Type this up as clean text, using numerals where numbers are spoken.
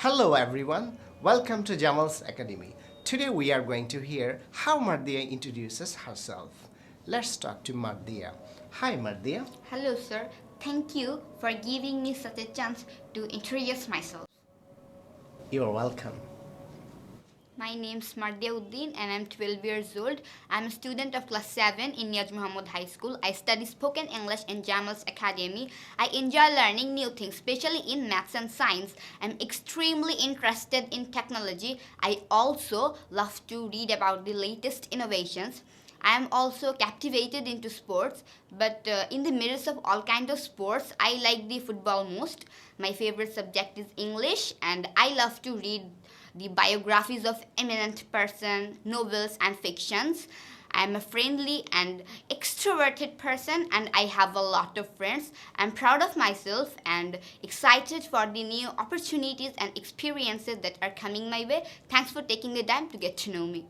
Hello everyone, welcome to Zamal's Academy. Today we are going to hear how Mardia introduces herself. Let's talk to Mardia. Hi Mardia. Hello, sir. Thank you for giving me such a chance to introduce myself. You're welcome. My name is Mardia Uddin and I'm 12 years old. I'm a student of class 7 in Niyaz Muhammad High School. I study spoken English in Jamal's Academy. I enjoy learning new things, especially in maths and science. I'm extremely interested in technology. I also love to read about the latest innovations. I am also captivated into sports, but in the midst of all kinds of sports, I like the football most. My favorite subject is English, and I love to read the biographies of eminent persons, novels, and fictions. I am a friendly and extroverted person, and I have a lot of friends. I'm proud of myself and excited for the new opportunities and experiences that are coming my way. Thanks for taking the time to get to know me.